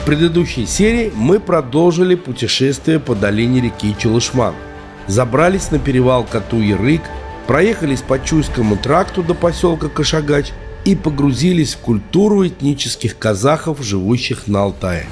предыдущей серии мы продолжили путешествие по долине реки Чулышман. Забрались на перевал Кату-Ярык, проехались по Чуйскому тракту до поселка Кашагач и погрузились в культуру этнических казахов, живущих на Алтае.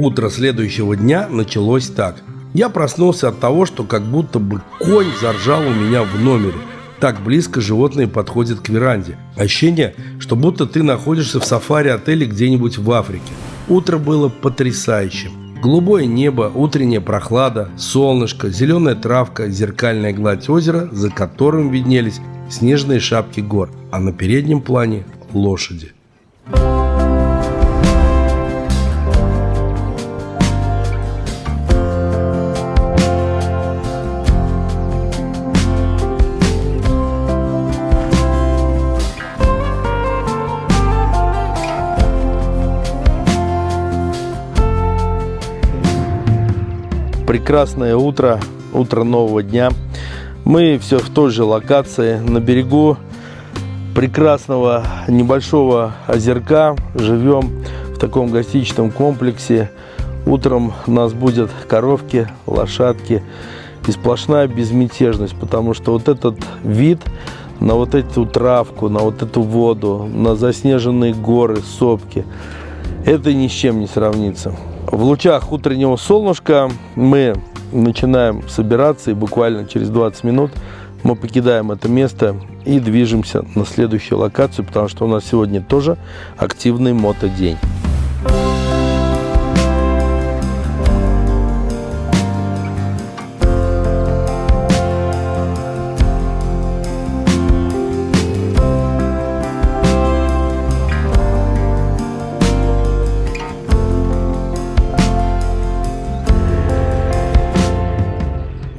Утро следующего дня началось так. Я проснулся от того, что как будто бы конь заржал у меня в номере. Так близко животные подходят к веранде. Ощущение, что будто ты находишься в сафари-отеле где-нибудь в Африке. Утро было потрясающим. Голубое небо, утренняя прохлада, солнышко, зеленая травка, зеркальная гладь озера, за которым виднелись снежные шапки гор, а на переднем плане лошади. Прекрасное утро, утро нового дня. Мы все в той же локации, на берегу прекрасного небольшого озерка. Живем в таком гостиничном комплексе. Утром у нас будут коровки, лошадки и сплошная безмятежность, потому что вот этот вид на вот эту травку, на вот эту воду, на заснеженные горы, сопки, это ни с чем не сравнится. В лучах утреннего солнышка мы начинаем собираться, и буквально через 20 минут мы покидаем это место и движемся на следующую локацию, потому что у нас сегодня тоже активный мотодень.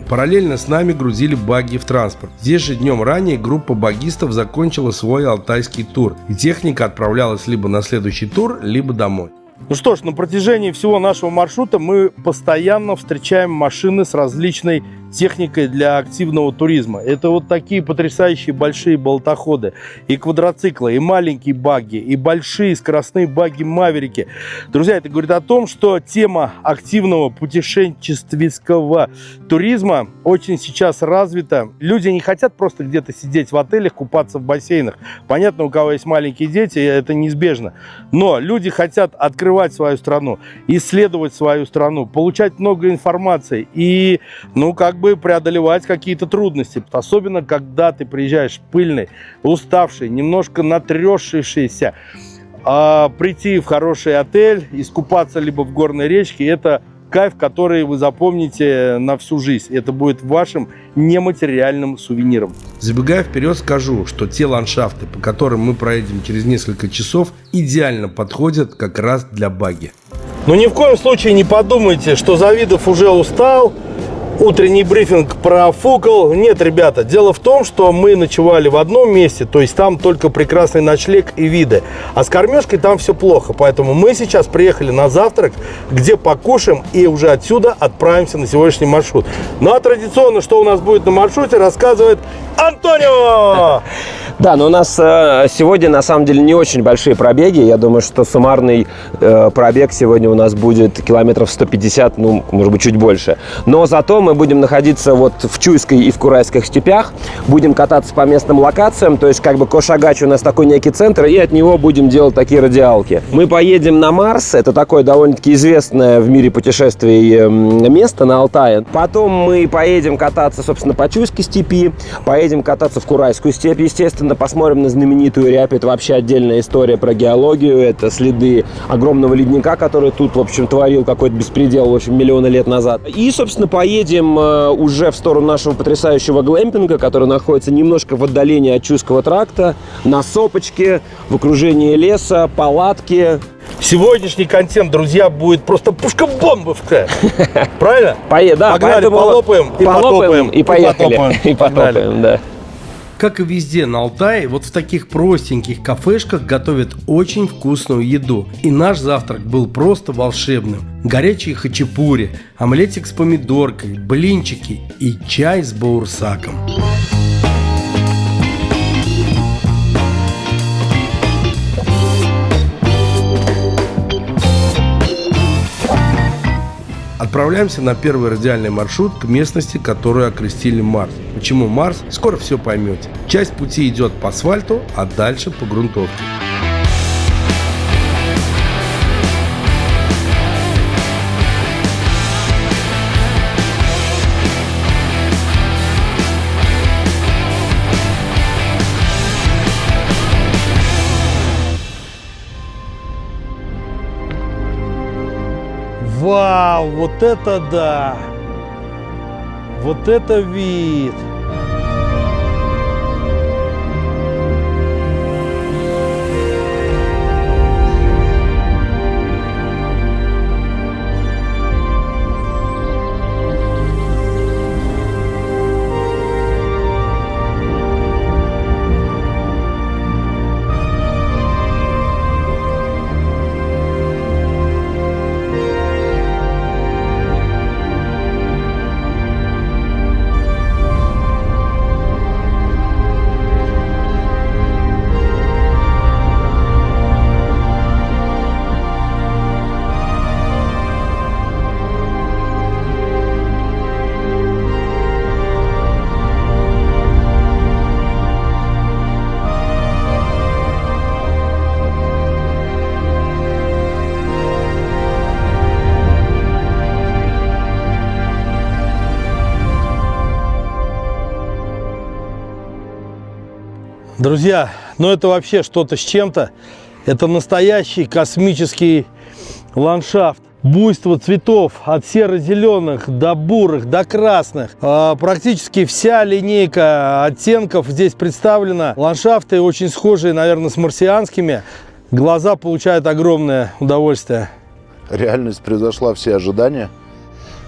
Параллельно с нами грузили багги в транспорт. Здесь же днем ранее группа баггистов закончила свой алтайский тур, и техника отправлялась либо на следующий тур, либо домой. Ну что ж, на протяжении всего нашего маршрута мы постоянно встречаем машины с различной техникой для активного туризма. Это вот такие потрясающие большие болтоходы, и квадроциклы, и маленькие багги, и большие скоростные багги-маверики. Друзья, это говорит о том, что тема активного путешенческого туризма очень сейчас развита. Люди не хотят просто где-то сидеть в отелях, купаться в бассейнах. Понятно, у кого есть маленькие дети, это неизбежно. Но люди хотят открывать свою страну, исследовать свою страну, получать много информации и, преодолевать какие-то трудности. Особенно, когда ты приезжаешь пыльный, уставший, немножко натрёсшийся, прийти в хороший отель, искупаться либо в горной речке, это кайф, который вы запомните на всю жизнь. Это будет вашим нематериальным сувениром. Забегая вперед, скажу, что те ландшафты, по которым мы проедем через несколько часов, идеально подходят как раз для багги. Но ни в коем случае не подумайте, что Завидов уже устал, утренний брифинг профукал. Нет, ребята, дело в том, что мы ночевали в одном месте, то есть там только прекрасный ночлег и виды, а с кормежкой там все плохо, поэтому мы сейчас приехали на завтрак, где покушаем и уже отсюда отправимся на сегодняшний маршрут. Ну а традиционно, что у нас будет на маршруте, рассказывает Антонио! Да, но у нас сегодня на самом деле не очень большие пробеги. Я думаю, что суммарный пробег сегодня у нас будет километров 150, ну, может быть, чуть больше. Но зато мы будем находиться вот в Чуйской и в Курайских степях, будем кататься по местным локациям, то есть как бы Кош-Агач у нас такой некий центр, и от него будем делать такие радиалки. Мы поедем на Марс, это такое довольно-таки известное в мире путешествий место на Алтае. Потом мы поедем кататься, собственно, по Чуйской степи, поедем кататься в Курайскую степь, естественно, посмотрим на знаменитую Рябь. Это вообще отдельная история про геологию. Это следы огромного ледника, который тут, в общем, творил какой-то беспредел, в общем, миллионы лет назад. И, собственно, поедем уже в сторону нашего потрясающего глэмпинга, который находится немножко в отдалении от Чуйского тракта, на сопочке, в окружении леса, палатки. Сегодняшний контент, друзья, будет просто пушка-бомбовка. Правильно? Да, погнали, полопаем и потопаем. И поехали. И потопаем, да. Как и везде на Алтае, вот в таких простеньких кафешках готовят очень вкусную еду. И наш завтрак был просто волшебным. Горячие хачапури, омлетик с помидоркой, блинчики и чай с баурсаком. Отправляемся на первый радиальный маршрут к местности, которую окрестили Марс. Почему Марс? Скоро все поймете. Часть пути идет по асфальту, а дальше по грунтовке. Вау, вот это да! Вот это вид! Друзья, ну это вообще что-то с чем-то. Это настоящий космический ландшафт. Буйство цветов от серо-зеленых до бурых, до красных. Практически вся линейка оттенков здесь представлена. Ландшафты очень схожие, наверное, с марсианскими. Глаза получают огромное удовольствие. Реальность превзошла все ожидания.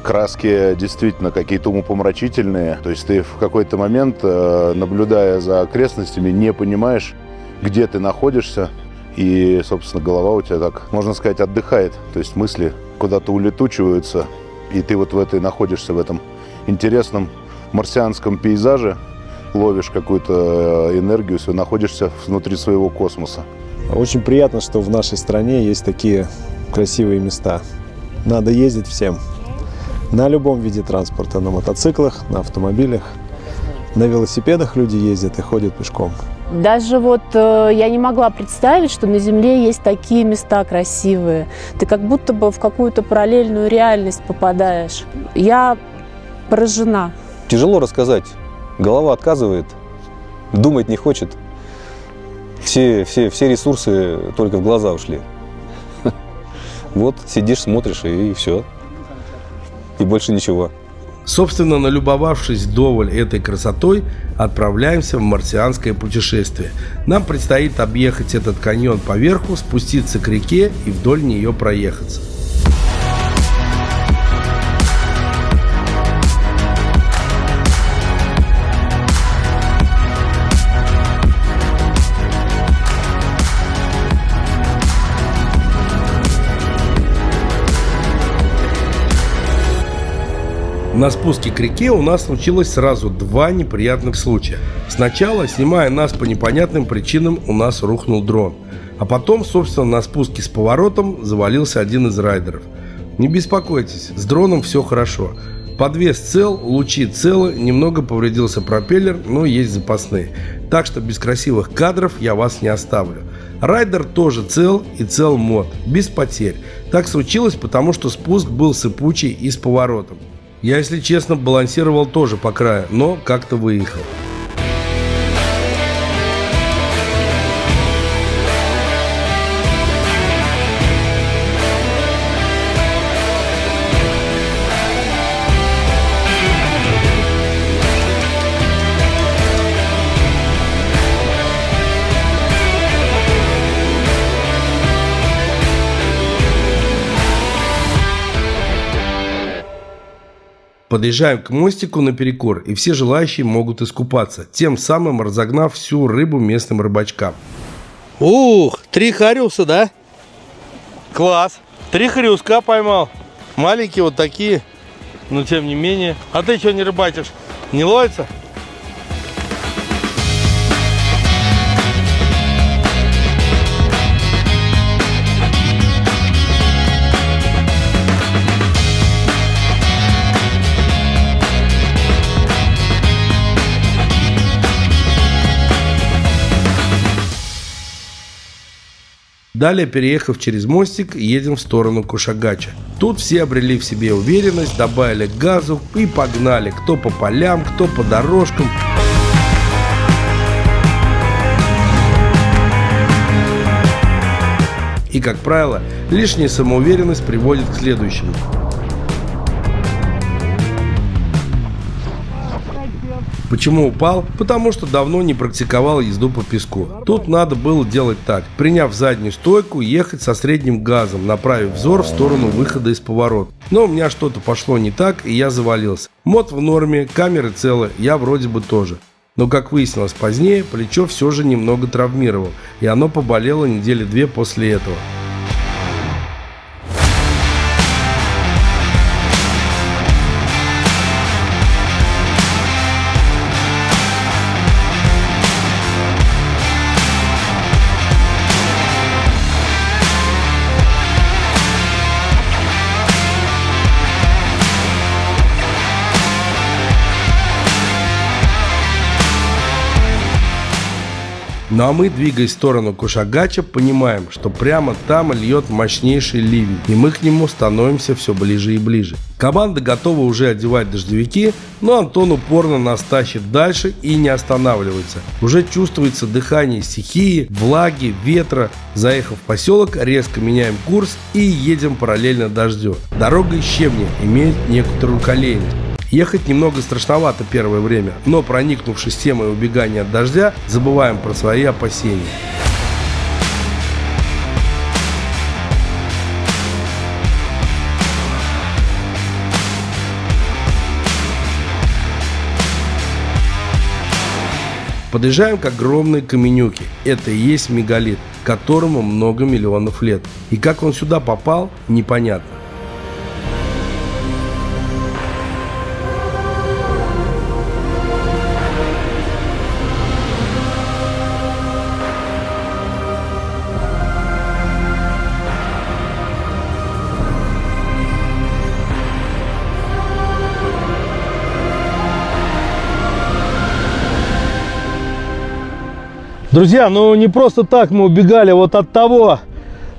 Краски действительно какие-то умопомрачительные. То есть ты в какой-то момент, наблюдая за окрестностями, не понимаешь, где ты находишься. И, собственно, голова у тебя так, можно сказать, отдыхает. То есть мысли куда-то улетучиваются. И ты вот находишься в этом интересном марсианском пейзаже, ловишь какую-то энергию, находишься внутри своего космоса. Очень приятно, что в нашей стране есть такие красивые места. Надо ездить всем. На любом виде транспорта, на мотоциклах, на автомобилях, на велосипедах люди ездят и ходят пешком. Даже вот я не могла представить, что на Земле есть такие места красивые. Ты как будто бы в какую-то параллельную реальность попадаешь. Я поражена. Тяжело рассказать. Голова отказывает, думать не хочет. Все ресурсы только в глаза ушли. Вот сидишь, смотришь и все. И больше ничего. Собственно, налюбовавшись вдоволь этой красотой, отправляемся в марсианское путешествие. Нам предстоит объехать этот каньон поверху, спуститься к реке и вдоль нее проехаться. На спуске к реке у нас случилось сразу два неприятных случая. Сначала, снимая нас по непонятным причинам, у нас рухнул дрон. А потом, собственно, на спуске с поворотом завалился один из райдеров. Не беспокойтесь, с дроном все хорошо. Подвес цел, лучи целы, немного повредился пропеллер, но есть запасные. Так что без красивых кадров я вас не оставлю. Райдер тоже цел и цел мод, без потерь. Так случилось, потому что спуск был сыпучий и с поворотом. Я, если честно, балансировал тоже по краю, но как-то выехал. Подъезжаем к мостику наперекор, и все желающие могут искупаться, тем самым разогнав всю рыбу местным рыбачкам. Ух, 3 хариуса, да? Класс. 3 хрюска поймал. Маленькие вот такие, но тем не менее. А ты что не рыбачишь? Не ловится? Далее, переехав через мостик, едем в сторону Кушагача. Тут все обрели в себе уверенность, добавили газу и погнали. Кто по полям, кто по дорожкам. И, как правило, лишняя самоуверенность приводит к следующему. Почему упал? Потому что давно не практиковал езду по песку. Тут надо было делать так. Приняв заднюю стойку, ехать со средним газом, направив взор в сторону выхода из поворота. Но у меня что-то пошло не так, и я завалился. Мод в норме, камеры целы, я вроде бы тоже. Но, как выяснилось позднее, плечо все же немного травмировал, и оно поболело недели 2 после этого. Ну а мы, двигаясь в сторону Кушагача, понимаем, что прямо там льет мощнейший ливень, и мы к нему становимся все ближе и ближе. Команда готова уже одевать дождевики, но Антон упорно нас тащит дальше и не останавливается. Уже чувствуется дыхание стихии, влаги, ветра. Заехав в поселок, резко меняем курс и едем параллельно дождю. Дорога из щебня имеет некоторую колейность. Ехать немного страшновато первое время, но проникнувшись темой убегания от дождя, забываем про свои опасения. Подъезжаем к огромной каменюке. Это и есть мегалит, которому много миллионов лет. И как он сюда попал, непонятно. Друзья, ну не просто так мы убегали вот от того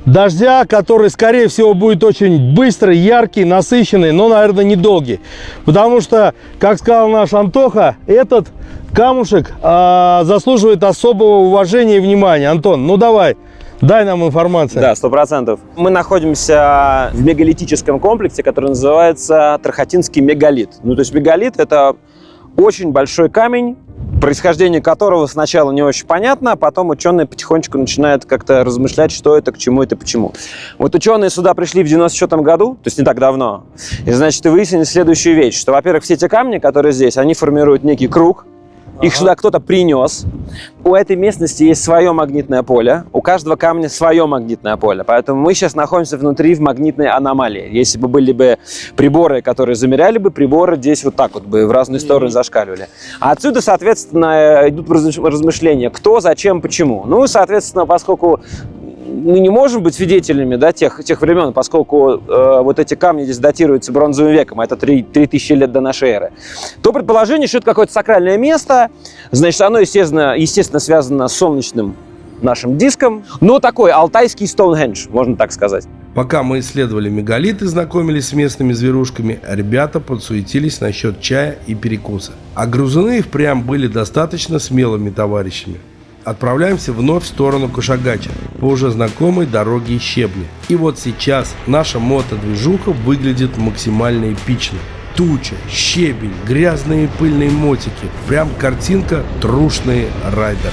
дождя, который, скорее всего, будет очень быстрый, яркий, насыщенный, но, наверное, недолгий. Потому что, как сказал наш Антоха, этот камушек заслуживает особого уважения и внимания. Антон, ну давай, дай нам информацию. Да, 100%. Мы находимся в мегалитическом комплексе, который называется Трохотинский мегалит. Ну, то есть мегалит – это очень большой камень, происхождение которого сначала не очень понятно, а потом ученые потихонечку начинают как-то размышлять, что это, к чему это, почему. Вот ученые сюда пришли в 94 году, то есть не так давно, и, значит, выяснили следующую вещь, что, во-первых, все эти камни, которые здесь, они формируют некий круг, Их сюда кто-то принес. У этой местности есть свое магнитное поле. У каждого камня свое магнитное поле. Поэтому мы сейчас находимся внутри в магнитной аномалии. Если бы были бы приборы, которые замеряли бы, приборы здесь вот так вот бы в разные стороны зашкаливали. А отсюда, соответственно, идут размышления, кто, зачем, почему. Ну, соответственно, поскольку мы не можем быть свидетелями, да, тех времен, поскольку вот эти камни здесь датируются бронзовым веком, это 3000 лет до нашей эры, то предположение, что это какое-то сакральное место, значит, оно, естественно, связано с солнечным нашим диском, но такой алтайский Стоунхендж, можно так сказать. Пока мы исследовали мегалит и знакомились с местными зверушками, ребята подсуетились насчет чая и перекуса. А грузуны впрямь были достаточно смелыми товарищами. Отправляемся вновь в сторону Кошагача, по уже знакомой дороге из щебня. И вот сейчас наша мотодвижуха выглядит максимально эпично. Туча, щебень, грязные пыльные мотики. Прям картинка «Трушные райдеры».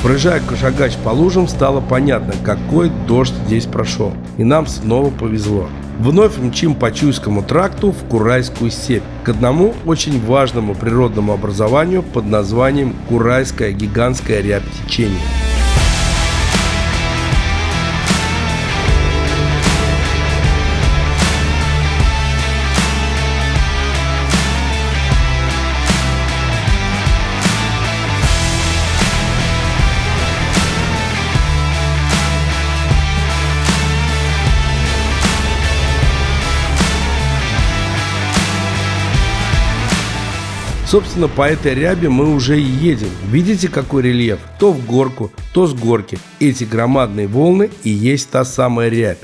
Проезжая Кошагач по лужам, стало понятно, какой дождь здесь прошел. И нам снова повезло. Вновь мчим по Чуйскому тракту в Курайскую степь, к одному очень важному природному образованию под названием Курайская гигантская рябь течения. Собственно, по этой ряби мы уже и едем. Видите, какой рельеф? То в горку, то с горки. Эти громадные волны и есть та самая рябь.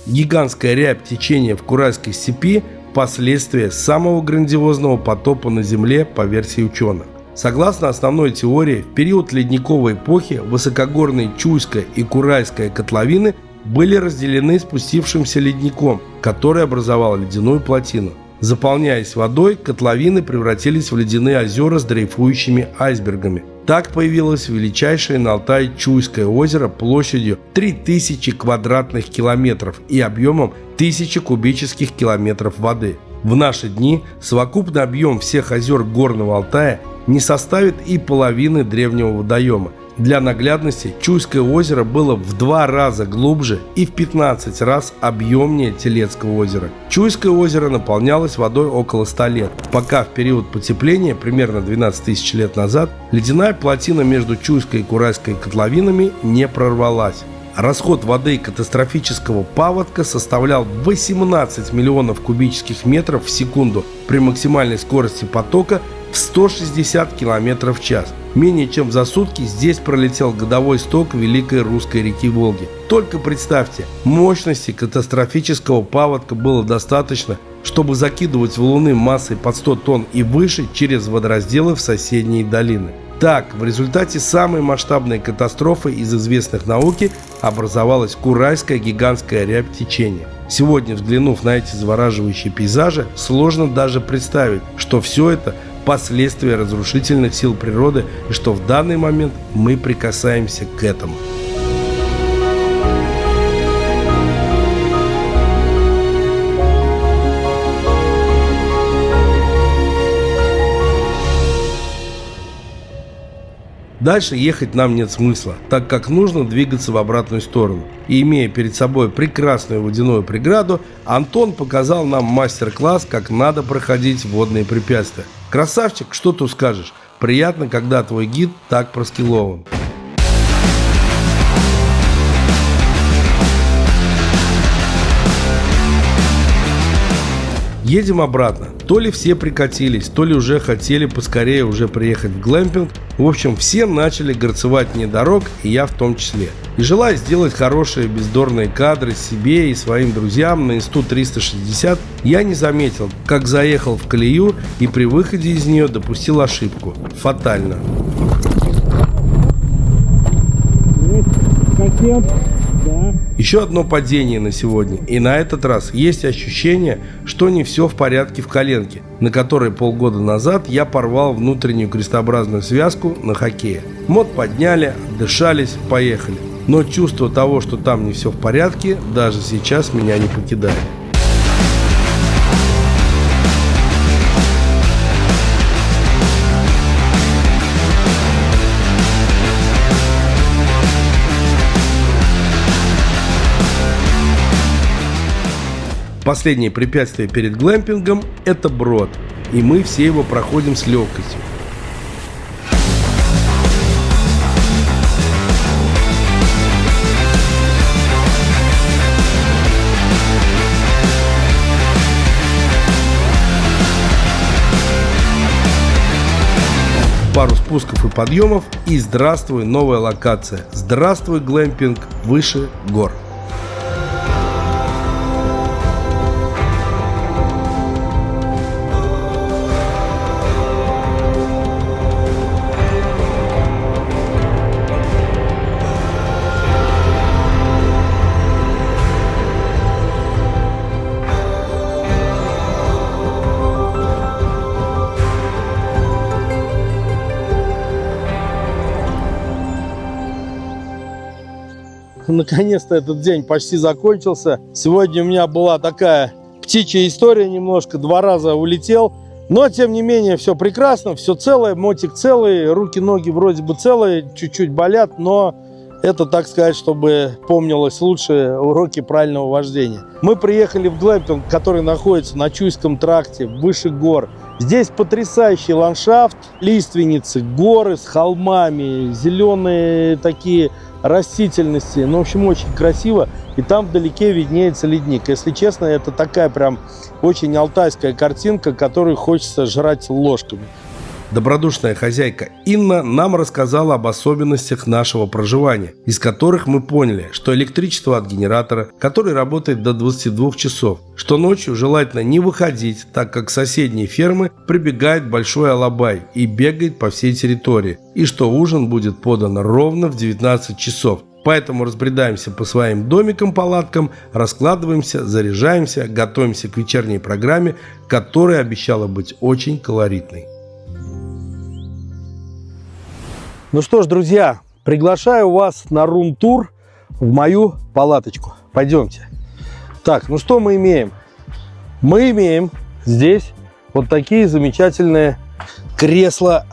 Гигантская рябь течения в Курайской степи – последствия самого грандиозного потопа на Земле по версии ученых. Согласно основной теории, в период ледниковой эпохи высокогорные Чуйская и Курайская котловины были разделены спустившимся ледником, который образовал ледяную плотину. Заполняясь водой, котловины превратились в ледяные озера с дрейфующими айсбергами. Так появилось величайшее на Алтае Чуйское озеро площадью 3000 квадратных километров и объемом 1000 кубических километров воды. В наши дни совокупный объем всех озер Горного Алтая не составит и половины древнего водоема. Для наглядности, Чуйское озеро было в 2 раза глубже и в 15 раз объемнее Телецкого озера. Чуйское озеро наполнялось водой около 100 лет, пока в период потепления, примерно 12 тысяч лет назад, ледяная плотина между Чуйской и Курайской котловинами не прорвалась. Расход воды катастрофического паводка составлял 18 миллионов кубических метров в секунду при максимальной скорости потока в 160 км в час. Менее чем за сутки здесь пролетел годовой сток Великой Русской реки Волги. Только представьте, мощности катастрофического паводка было достаточно, чтобы закидывать валуны массой под 100 тонн и выше через водоразделы в соседние долины. Так, в результате самой масштабной катастрофы из известных науке образовалась Курайская гигантская рябь течения. Сегодня, взглянув на эти завораживающие пейзажи, сложно даже представить, что все это последствия разрушительных сил природы и что в данный момент мы прикасаемся к этому. Дальше ехать нам нет смысла, так как нужно двигаться в обратную сторону. И имея перед собой прекрасную водяную преграду, Антон показал нам мастер-класс, как надо проходить водные препятствия. Красавчик, что тут скажешь? Приятно, когда твой гид так проскиллован. Едем обратно. То ли все прикатились, то ли уже хотели поскорее уже приехать в глэмпинг. В общем, все начали горцевать вне дорог, и я в том числе. И желая сделать хорошие бездорные кадры себе и своим друзьям на Инсту 360, я не заметил, как заехал в колею и при выходе из нее допустил ошибку. Фатально. Еще одно падение на сегодня. И на этот раз есть ощущение, что не все в порядке в коленке, на которой полгода назад я порвал внутреннюю крестообразную связку на хоккее. Мод подняли, отдышались, поехали. Но чувство того, что там не все в порядке, даже сейчас меня не покидает. Последнее препятствие перед глэмпингом – это брод, и мы все его проходим с легкостью. Пару спусков и подъемов, и здравствуй, новая локация. Здравствуй, глэмпинг выше гор. Наконец-то этот день почти закончился. Сегодня у меня была такая птичья история немножко. 2 раза улетел. Но, тем не менее, все прекрасно, все целое, мотик целый, руки, ноги вроде бы целые, чуть-чуть болят, но это, так сказать, чтобы помнилось лучше уроки правильного вождения. Мы приехали в глэмпинг, который находится на Чуйском тракте, выше гор. Здесь потрясающий ландшафт, лиственницы, горы с холмами, зеленые такие растительности. Ну, в общем, очень красиво. И там вдалеке виднеется ледник. Если честно, это такая прям очень алтайская картинка, которую хочется жрать ложками. Добродушная хозяйка Инна нам рассказала об особенностях нашего проживания, из которых мы поняли, что электричество от генератора, который работает до 22 часов, что ночью желательно не выходить, так как с соседней фермы прибегает большой алабай и бегает по всей территории, и что ужин будет подан ровно в 19 часов. Поэтому разбредаемся по своим домикам-палаткам, раскладываемся, заряжаемся, готовимся к вечерней программе, которая обещала быть очень колоритной. Ну что ж, друзья, приглашаю вас на рум-тур в мою палаточку. Пойдемте. Так, ну что мы имеем? Мы имеем здесь вот такие замечательные кресла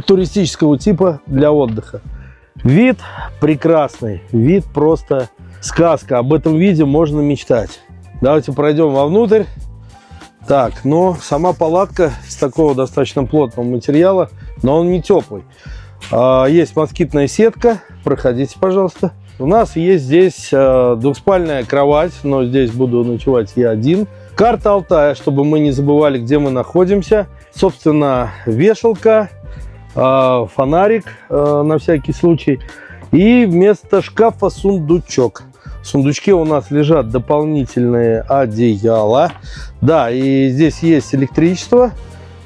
туристического типа для отдыха. Вид прекрасный, вид просто сказка. Об этом виде можно мечтать. Давайте пройдем вовнутрь. Так, но сама палатка из такого достаточно плотного материала, но он не теплый. Есть москитная сетка. Проходите, пожалуйста. У нас есть здесь двухспальная кровать, но здесь буду ночевать я один. Карта Алтая, чтобы мы не забывали, где мы находимся. Собственно, вешалка, фонарик на всякий случай. И вместо шкафа сундучок. В сундучке у нас лежат дополнительные одеяла. Да, и здесь есть электричество.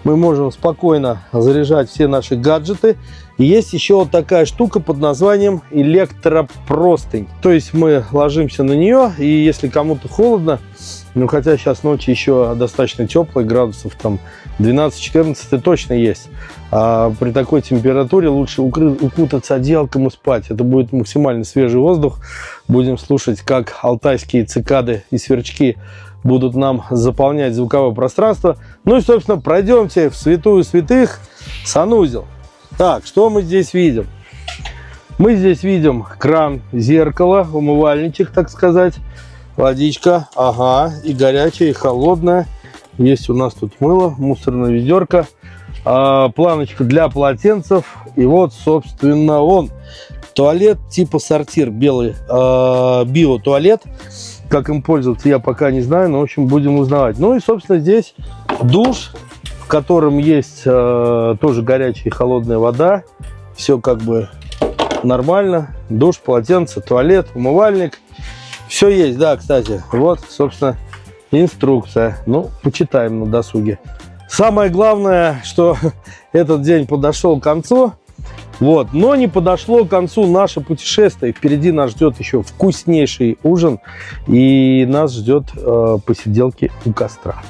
Мы можем спокойно заряжать все наши гаджеты. И есть еще вот такая штука под названием электропростынь. То есть мы ложимся на нее, и если кому-то холодно, ну хотя сейчас ночи еще достаточно теплые, градусов там 12-14 точно есть. А при такой температуре лучше укутаться одеялком и спать. Это будет максимально свежий воздух. Будем слушать, как алтайские цикады и сверчки будут нам заполнять звуковое пространство. Ну и, собственно, пройдемте в святую святых, санузел. Так, что мы здесь видим? Мы здесь видим кран, зеркало, умывальничек, так сказать. Водичка, ага, и горячая, и холодная. Есть у нас тут мыло, мусорная ведерко, планочка для полотенцев. И вот, собственно, он. Туалет типа сортир, белый биотуалет. Как им пользоваться, я пока не знаю, но, в общем, будем узнавать. Ну и, собственно, здесь душ, в котором есть тоже горячая и холодная вода. Все как бы нормально. Душ, полотенце, туалет, умывальник. Все есть, да, кстати. Вот, собственно, инструкция. Ну, почитаем на досуге. Самое главное, что этот день подошел к концу. Вот. Но не подошло к концу наше путешествие. Впереди нас ждет еще вкуснейший ужин. И нас ждет посиделки у костра.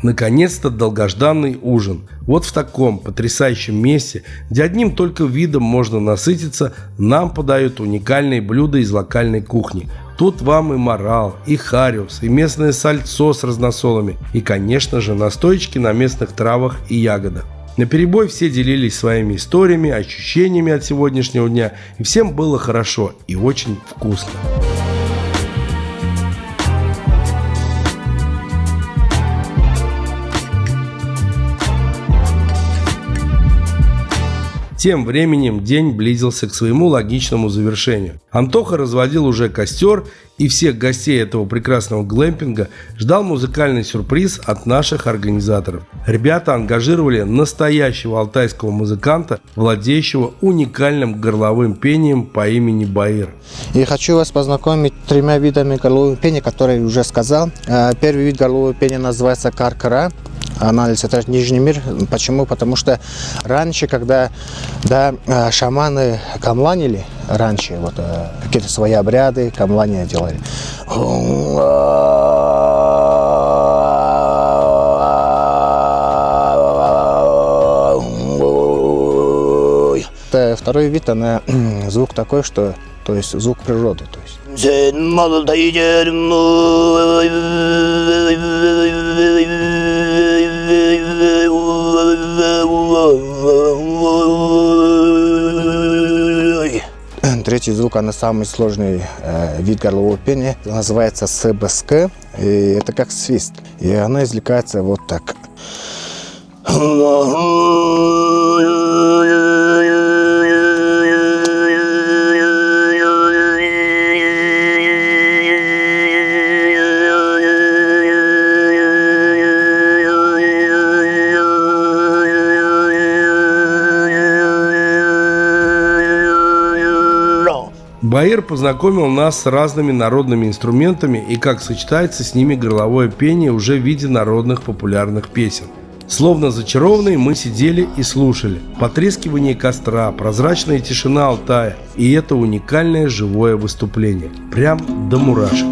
Наконец-то долгожданный ужин. Вот в таком потрясающем месте, где одним только видом можно насытиться, нам подают уникальные блюда из локальной кухни. Тут вам и морал, и хариус, и местное сальцо с разносолами, и, конечно же, настоечки на местных травах и ягодах. Наперебой все делились своими историями, ощущениями от сегодняшнего дня, и всем было хорошо и очень вкусно. Тем временем день близился к своему логичному завершению. Антоха разводил уже костер, и всех гостей этого прекрасного глэмпинга ждал музыкальный сюрприз от наших организаторов. Ребята ангажировали настоящего алтайского музыканта, владеющего уникальным горловым пением по имени Баир. И хочу вас познакомить с 3 видами горлового пения, которые я уже сказал. Первый вид горлового пения называется каркара. Она олицетворяет Нижний мир. Почему? Потому что раньше, когда шаманы камланили, какие-то свои обряды, камлания делали. Второй вид, она звук такой, что, то есть звук природы. То есть. Третий звук, она самый сложный вид горлового пения, называется СБСК, и это как свист, и она извлекается вот так. Баир познакомил нас с разными народными инструментами и как сочетается с ними горловое пение уже в виде народных популярных песен. Словно зачарованные мы сидели и слушали. Потрескивание костра, прозрачная тишина Алтая и это уникальное живое выступление. Прям до мурашек.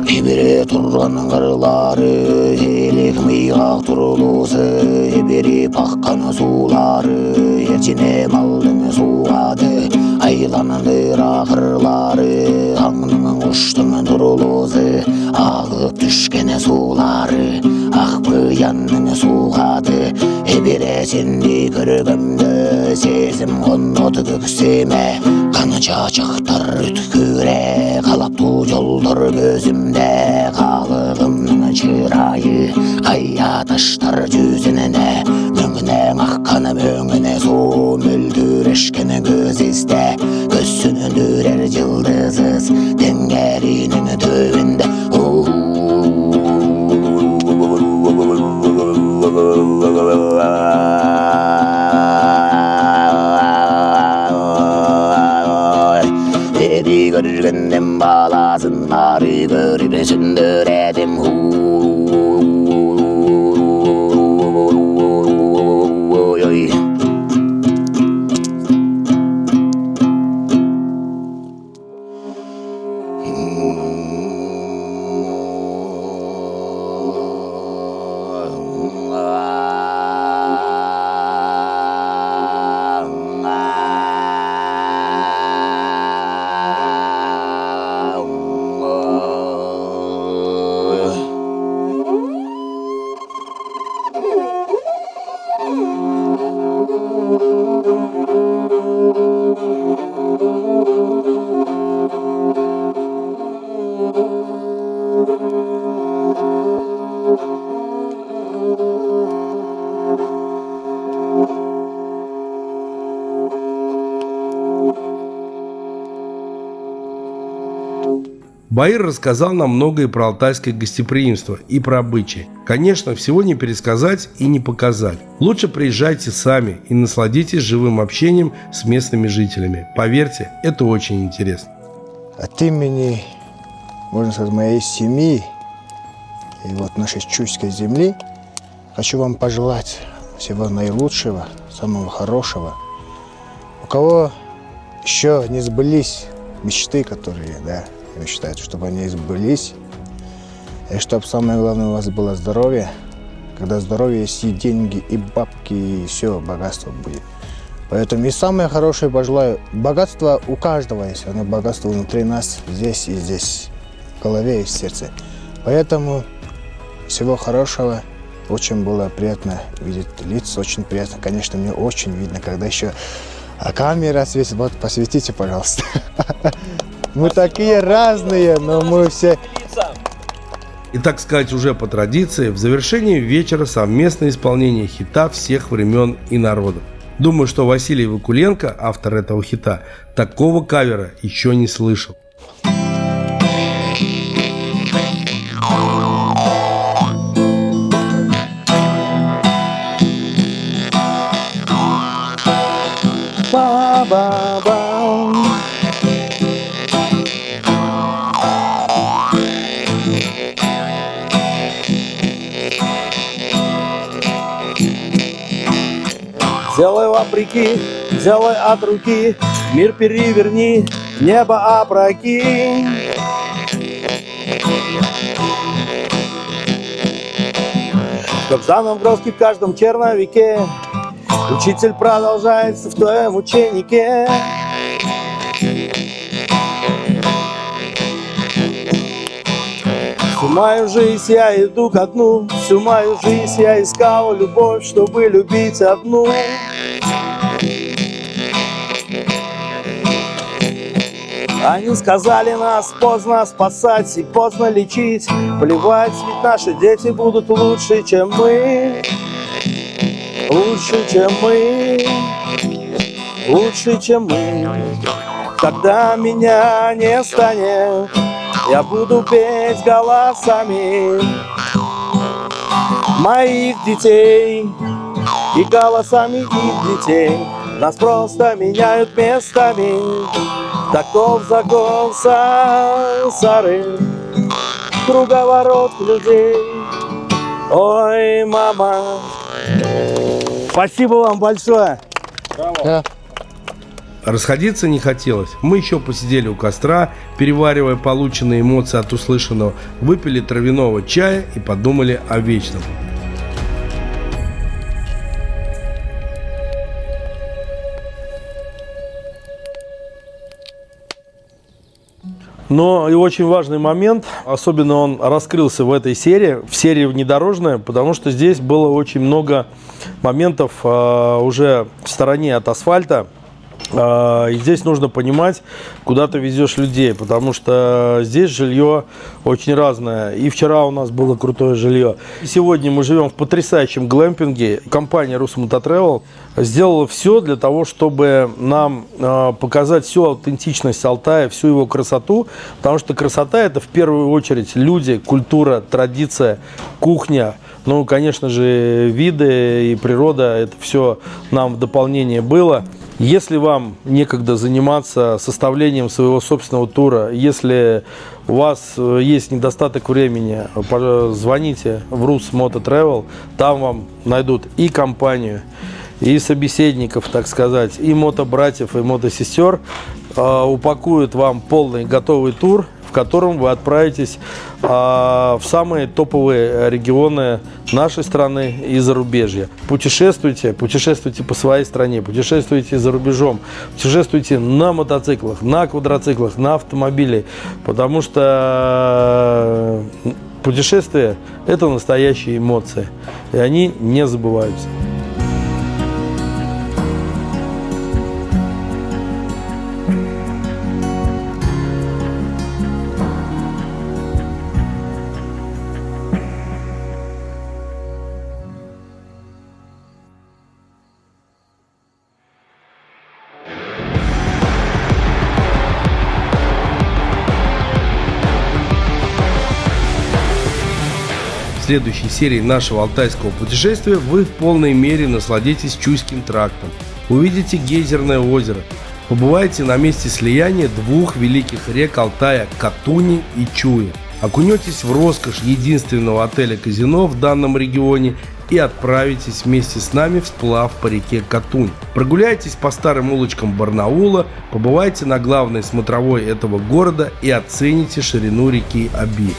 Aylanır ahırları, hanının uçtun duruluzu, ağıp düşkene suları, ah bu yanını suğadı, biresini kırgımdı, sesim konnodu göksüme, kanıca çıktır ütküre, kalaptu yoldur gözümde, kalığımın çırayı, kaya taşlar cüzünene, möngüne akkanı möngüne su, müldür eşkene göz iste, gözünü dürer yıldızız, dengerinin dövünde. Eri görgünden bağlasın, arı görüp sündüredim. Баир рассказал нам многое про алтайское гостеприимство и про обычаи. Конечно, всего не пересказать и не показать. Лучше приезжайте сами и насладитесь живым общением с местными жителями. Поверьте, это очень интересно. От имени можно сказать, моей семьи и вот нашей чуйской земли, хочу вам пожелать всего наилучшего, самого хорошего. У кого еще не сбылись мечты, которые, да, мечтают, чтобы они сбылись, и чтобы самое главное у вас было здоровье. Когда здоровье есть, и деньги, и бабки, и все, богатство будет. Поэтому и самое хорошее пожелаю. Богатство у каждого есть, оно богатство внутри нас, здесь и здесь, в голове и в сердце. Поэтому всего хорошего. Очень было приятно видеть лица, очень приятно. Конечно, мне очень видно, когда еще камера светит. Вот, посветите, пожалуйста. Мы такие разные, но мы все... И, так сказать, уже по традиции, в завершении вечера совместное исполнение хита всех времен и народов. Думаю, что Василий Вакуленко, автор этого хита, такого кавера еще не слышал. Сделай вопреки, сделай от руки, мир переверни, небо опрокинь. Как жаном грозки в каждом черновике, учитель продолжается в твоем ученике. Всю мою жизнь я иду ко дну, всю мою жизнь я искал любовь, чтобы любить одну. Они сказали, нас поздно спасать и поздно лечить. Плевать, ведь наши дети будут лучше, чем мы. Лучше, чем мы. Лучше, чем мы. Когда меня не станет, я буду петь голосами моих детей и голосами их детей. Нас просто меняют местами. Таков закон сансары, круговорот людей. Ой, мама. Спасибо вам большое. Расходиться не хотелось. Мы еще посидели у костра, переваривая полученные эмоции от услышанного, выпили травяного чая и подумали о вечном. Но и очень важный момент, особенно он раскрылся в этой серии, в серии «Внедорожная», потому что здесь было очень много моментов уже в стороне от асфальта. И здесь нужно понимать, куда ты везешь людей, потому что здесь жилье очень разное. И вчера у нас было крутое жилье. И сегодня мы живем в потрясающем глэмпинге. Компания Rusmototravel сделала все для того, чтобы нам показать всю аутентичность Алтая, всю его красоту. Потому что красота — это в первую очередь люди, культура, традиция, кухня. Ну, конечно же, виды и природа, это все нам в дополнение было. Если вам некогда заниматься составлением своего собственного тура, если у вас есть недостаток времени, звоните в Rusmototravel, там вам найдут и компанию, и собеседников, так сказать, и мотобратьев, и мотосестер, упакуют вам полный готовый тур, в котором вы отправитесь в самые топовые регионы нашей страны и зарубежья. Путешествуйте, путешествуйте по своей стране, путешествуйте за рубежом, путешествуйте на мотоциклах, на квадроциклах, на автомобиле, потому что путешествие – это настоящие эмоции, и они не забываются. В следующей серии нашего алтайского путешествия вы в полной мере насладитесь Чуйским трактом, увидите гейзерное озеро, Побывайте на месте слияния двух великих рек Алтая – Катуни и Чуя. Окунетесь в роскошь единственного отеля-казино в данном регионе и отправитесь вместе с нами в сплав по реке Катунь. Прогуляйтесь по старым улочкам Барнаула, побывайте на главной смотровой этого города и оцените ширину реки Оби.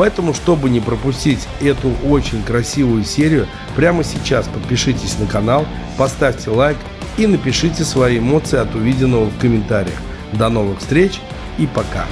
Поэтому, чтобы не пропустить эту очень красивую серию, прямо сейчас подпишитесь на канал, поставьте лайк и напишите свои эмоции от увиденного в комментариях. До новых встреч и пока!